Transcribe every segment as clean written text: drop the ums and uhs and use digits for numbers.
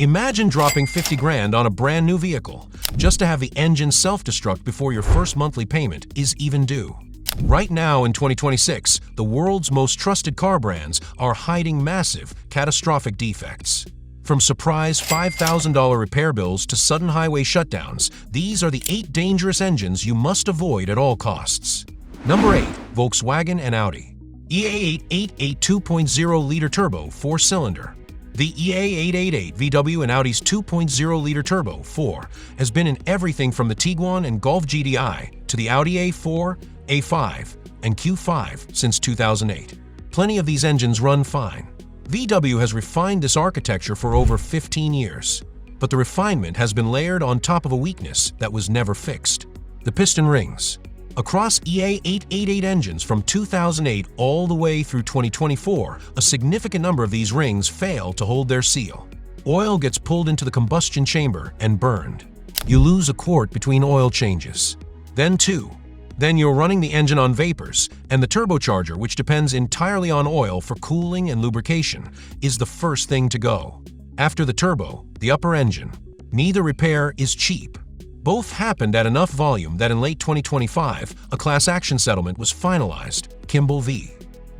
Imagine dropping 50 grand on a brand new vehicle just to have the engine self-destruct before your first monthly payment is even due. Right now in 2026, the world's most trusted car brands are hiding massive, catastrophic defects. From surprise $5,000 repair bills to sudden highway shutdowns, these are the 8 dangerous engines you must avoid at all costs. Number 8. Volkswagen and Audi. EA888 2.0-liter turbo 4-cylinder. The EA888 VW and Audi's 2.0-liter turbo 4 has been in everything from the Tiguan and Golf GTI to the Audi A4, A5, and Q5 since 2008. Plenty of these engines run fine. VW has refined this architecture for over 15 years, but the refinement has been layered on top of a weakness that was never fixed: the piston rings. Across EA888 engines from 2008 all the way through 2024, a significant number of these rings fail to hold their seal. Oil gets pulled into the combustion chamber and burned. You lose a quart between oil changes. Then you're running the engine on vapors, and the turbocharger, which depends entirely on oil for cooling and lubrication, is the first thing to go. After the turbo, the upper engine. Neither repair is cheap. Both happened at enough volume that in late 2025, a class action settlement was finalized, Kimball v.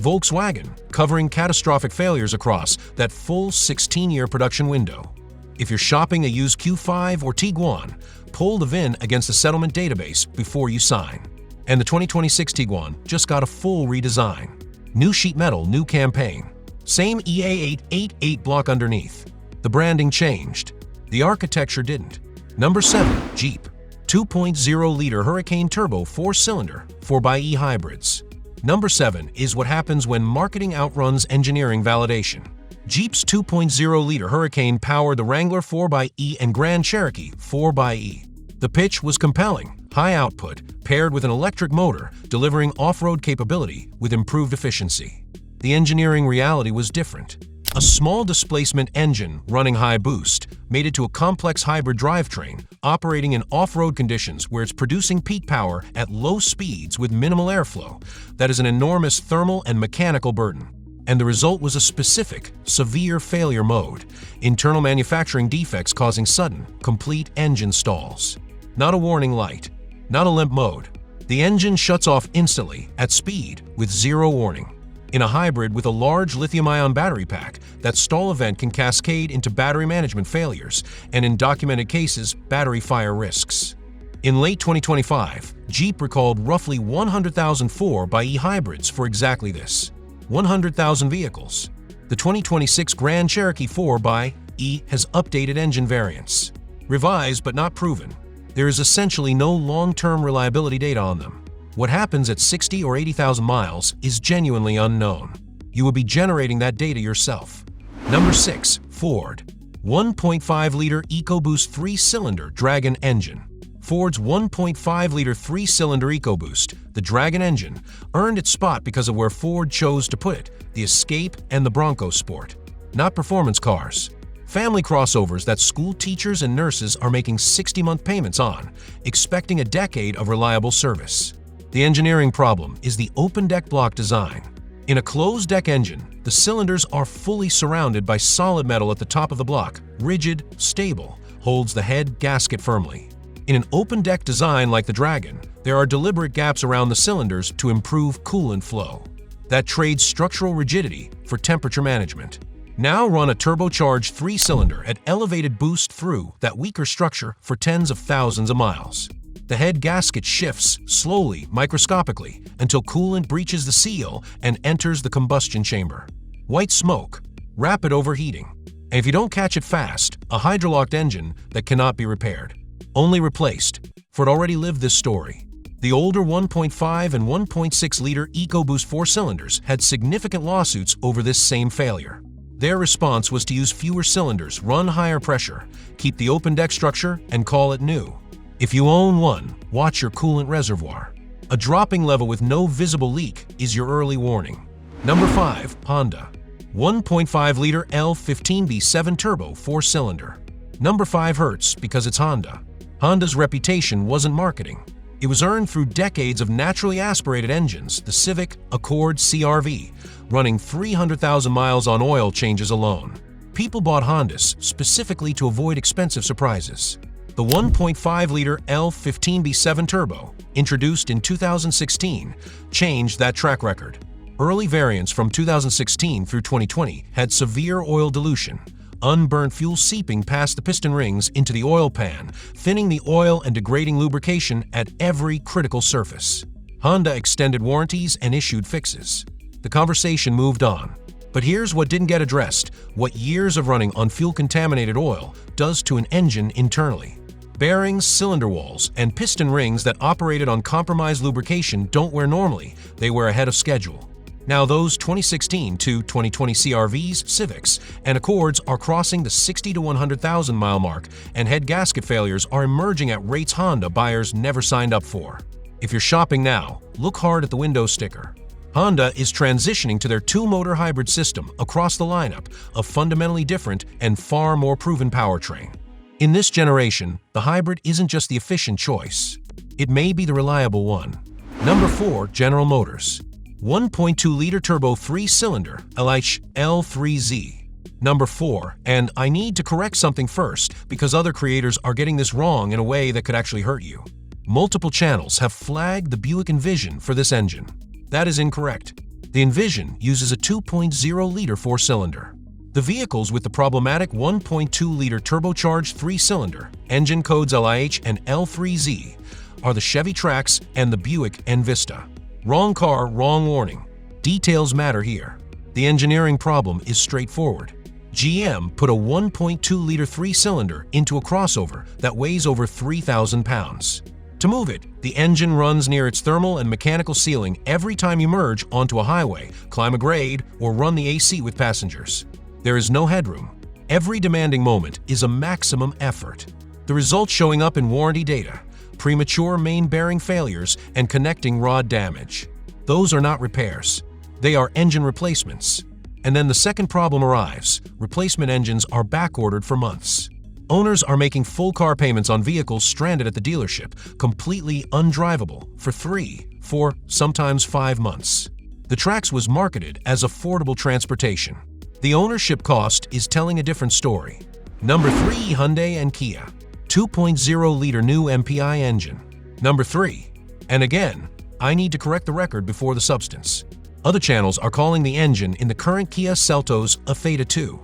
Volkswagen, covering catastrophic failures across that full 16-year production window. If you're shopping a used Q5 or Tiguan, pull the VIN against the settlement database before you sign. And the 2026 Tiguan just got a full redesign. New sheet metal, new campaign. Same EA888 block underneath. The branding changed. The architecture didn't. Number 7. Jeep. 2.0-liter Hurricane Turbo 4-cylinder 4xe hybrids. Number 7 is what happens when marketing outruns engineering validation. Jeep's 2.0-liter Hurricane powered the Wrangler 4xe and Grand Cherokee 4xe. The pitch was compelling, high output, paired with an electric motor, delivering off-road capability with improved efficiency. The engineering reality was different. A small displacement engine running high boost made it to a complex hybrid drivetrain operating in off-road conditions where it's producing peak power at low speeds with minimal airflow. That is an enormous thermal and mechanical burden. And the result was a specific, severe failure mode, internal manufacturing defects causing sudden, complete engine stalls. Not a warning light, not a limp mode. The engine shuts off instantly, at speed, with zero warning. In a hybrid with a large lithium-ion battery pack, that stall event can cascade into battery management failures and, in documented cases, battery fire risks. In late 2025, Jeep recalled roughly 100,000 4xe hybrids for exactly this. 100,000 vehicles. The 2026 Grand Cherokee 4xe has updated engine variants. Revised but not proven. There is essentially no long-term reliability data on them. What happens at 60 or 80,000 miles is genuinely unknown. You will be generating that data yourself. Number 6. Ford. 1.5-liter EcoBoost 3-cylinder Dragon engine. Ford's 1.5-liter 3-cylinder EcoBoost, the Dragon engine, earned its spot because of where Ford chose to put it, the Escape and the Bronco Sport. Not performance cars. Family crossovers that school teachers and nurses are making 60-month payments on, expecting a decade of reliable service. The engineering problem is the open-deck block design. In a closed-deck engine, the cylinders are fully surrounded by solid metal at the top of the block, rigid, stable, holds the head gasket firmly. In an open-deck design like the Dragon, there are deliberate gaps around the cylinders to improve coolant flow. That trades structural rigidity for temperature management. Now run a turbocharged 3-cylinder at elevated boost through that weaker structure for tens of thousands of miles. The head gasket shifts slowly, microscopically, until coolant breaches the seal and enters the combustion chamber. White smoke, rapid overheating, and if you don't catch it fast, a hydrolocked engine that cannot be repaired. Only replaced, for it already lived this story. The older 1.5 and 1.6-liter EcoBoost 4-cylinders had significant lawsuits over this same failure. Their response was to use fewer cylinders, run higher pressure, keep the open deck structure, and call it new. If you own one, watch your coolant reservoir. A dropping level with no visible leak is your early warning. Number 5. Honda. 1.5-liter L15B7 turbo 4-cylinder. Number 5 hurts because it's Honda. Honda's reputation wasn't marketing. It was earned through decades of naturally aspirated engines, the Civic, Accord, CR-V, running 300,000 miles on oil changes alone. People bought Hondas specifically to avoid expensive surprises. The 1.5-liter L15B7 Turbo, introduced in 2016, changed that track record. Early variants from 2016 through 2020 had severe oil dilution, unburnt fuel seeping past the piston rings into the oil pan, thinning the oil and degrading lubrication at every critical surface. Honda extended warranties and issued fixes. The conversation moved on. But here's what didn't get addressed: what years of running on fuel-contaminated oil does to an engine internally. Bearings, cylinder walls, and piston rings that operated on compromised lubrication don't wear normally, they wear ahead of schedule. Now those 2016 to 2020 CR-Vs, Civics, and Accords are crossing the 60 to 100,000 mile mark, and head gasket failures are emerging at rates Honda buyers never signed up for. If you're shopping now, look hard at the window sticker. Honda is transitioning to their two-motor hybrid system across the lineup, a fundamentally different and far more proven powertrain. In this generation, the hybrid isn't just the efficient choice. It may be the reliable one. Number 4. General Motors. 1.2-liter turbo 3-cylinder L3Z. Number 4. And I need to correct something first, because other creators are getting this wrong in a way that could actually hurt you. Multiple channels have flagged the Buick Envision for this engine. That is incorrect. The Envision uses a 2.0-liter 4-cylinder. The vehicles with the problematic 1.2-liter turbocharged 3-cylinder, engine codes LIH and L3Z, are the Chevy Trax and the Buick Envista. Wrong car, wrong warning. Details matter here. The engineering problem is straightforward. GM put a 1.2-liter 3-cylinder into a crossover that weighs over 3,000 pounds. To move it, the engine runs near its thermal and mechanical ceiling every time you merge onto a highway, climb a grade, or run the AC with passengers. There is no headroom. Every demanding moment is a maximum effort. The results showing up in warranty data: premature main bearing failures and connecting rod damage. Those are not repairs. They are engine replacements. And then the second problem arrives: replacement engines are backordered for months. Owners are making full car payments on vehicles stranded at the dealership, completely undrivable, for 3, 4, sometimes 5 months. The Trax was marketed as affordable transportation. The ownership cost is telling a different story. Number 3. Hyundai and Kia. 2.0-liter new MPI engine. Number 3. And again, I need to correct the record before the substance. Other channels are calling the engine in the current Kia Seltos a Theta 2.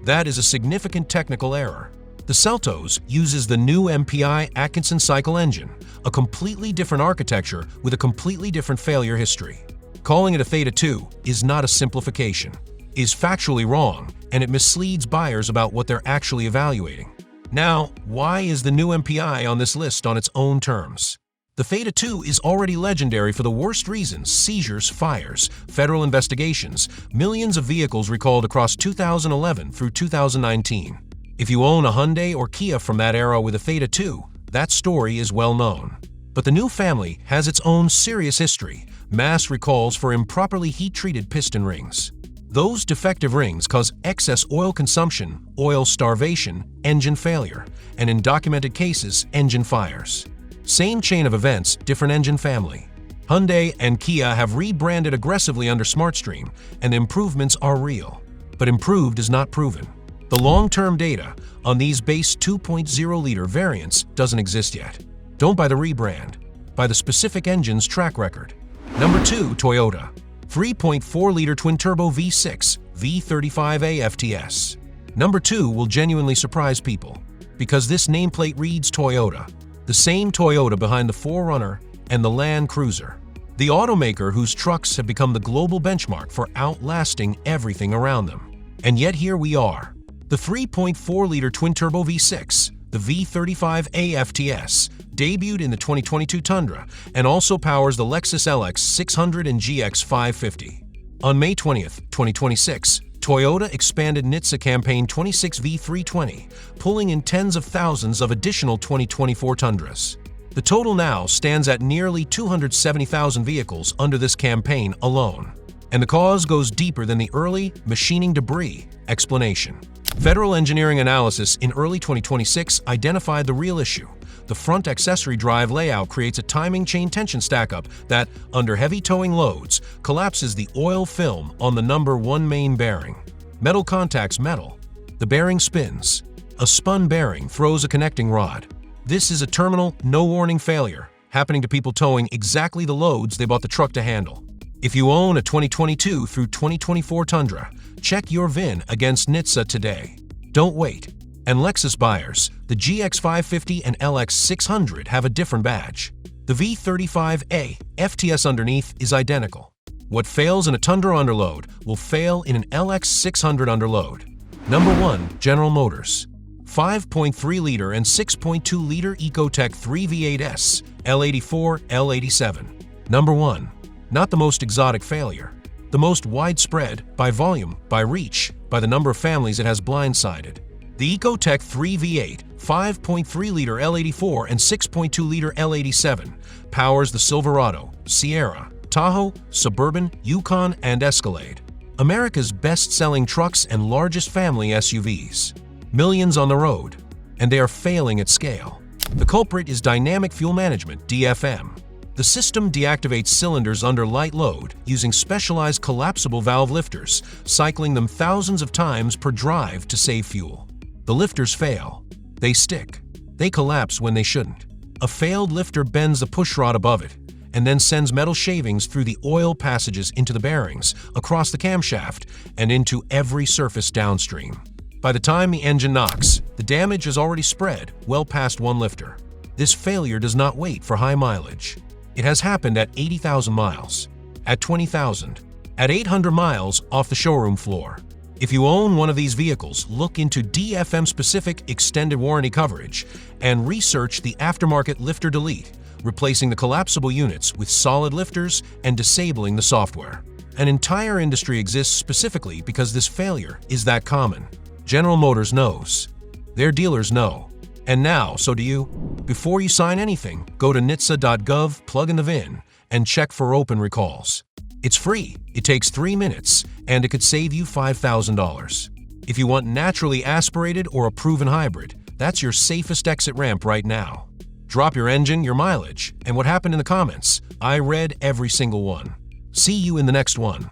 That is a significant technical error. The Seltos uses the new MPI Atkinson cycle engine, a completely different architecture with a completely different failure history. Calling it a Theta 2 is not a simplification, is factually wrong, and it misleads buyers about what they're actually evaluating. Now, why is the new MPI on this list on its own terms? The Theta 2 is already legendary for the worst reasons: seizures, fires, federal investigations, millions of vehicles recalled across 2011 through 2019. If you own a Hyundai or Kia from that era with a Theta 2, that story is well known. But the new family has its own serious history: mass recalls for improperly heat-treated piston rings. Those defective rings cause excess oil consumption, oil starvation, engine failure, and in documented cases, engine fires. Same chain of events, different engine family. Hyundai and Kia have rebranded aggressively under SmartStream, and the improvements are real. But improved is not proven. The long-term data on these base 2.0-liter variants doesn't exist yet. Don't buy the rebrand. Buy the specific engine's track record. Number 2. Toyota. 3.4-liter twin-turbo V6 V35A FTS. Number 2 will genuinely surprise people, because this nameplate reads Toyota, the same Toyota behind the 4Runner and the Land Cruiser. The automaker whose trucks have become the global benchmark for outlasting everything around them. And yet here we are. The 3.4-liter twin-turbo V6, the V35A FTS, debuted in the 2022 Tundra and also powers the Lexus LX 600 and GX 550. On May 20th, 2026, Toyota expanded NHTSA Campaign 26 V320, pulling in tens of thousands of additional 2024 Tundras. The total now stands at nearly 270,000 vehicles under this campaign alone. And the cause goes deeper than the early machining debris explanation. Federal engineering analysis in early 2026 identified the real issue. The front accessory drive layout creates a timing chain tension stackup that, under heavy towing loads, collapses the oil film on the number 1 main bearing. Metal contacts metal. The bearing spins. A spun bearing throws a connecting rod. This is a terminal, no-warning failure, happening to people towing exactly the loads they bought the truck to handle. If you own a 2022 through 2024 Tundra, check your VIN against NHTSA today. Don't wait. And Lexus buyers, the GX550 and LX600 have a different badge. The V35A FTS underneath is identical. What fails in a Tundra underload will fail in an LX600 underload. Number 1. General Motors. 5.3-liter and 6.2-liter Ecotec 3V8S, L84, L87. Number 1. Not the most exotic failure. The most widespread, by volume, by reach, by the number of families it has blindsided. The Ecotec 3V8, 5.3-liter L84 and 6.2-liter L87 powers the Silverado, Sierra, Tahoe, Suburban, Yukon, and Escalade. America's best-selling trucks and largest family SUVs. Millions on the road, and they are failing at scale. The culprit is Dynamic Fuel Management, DFM. The system deactivates cylinders under light load using specialized collapsible valve lifters, cycling them thousands of times per drive to save fuel. The lifters fail. They stick. They collapse when they shouldn't. A failed lifter bends the pushrod above it, and then sends metal shavings through the oil passages into the bearings, across the camshaft, and into every surface downstream. By the time the engine knocks, the damage has already spread well past one lifter. This failure does not wait for high mileage. It has happened at 80,000 miles, at 20,000, at 800 miles off the showroom floor. If you own one of these vehicles, look into DFM-specific extended warranty coverage and research the aftermarket lifter delete, replacing the collapsible units with solid lifters and disabling the software. An entire industry exists specifically because this failure is that common. General Motors knows. Their dealers know. And now, so do you. Before you sign anything, go to NHTSA.gov, plug in the VIN, and check for open recalls. It's free, it takes 3 minutes, and it could save you $5,000. If you want naturally aspirated or a proven hybrid, that's your safest exit ramp right now. Drop your engine, your mileage, and what happened in the comments. I read every single one. See you in the next one.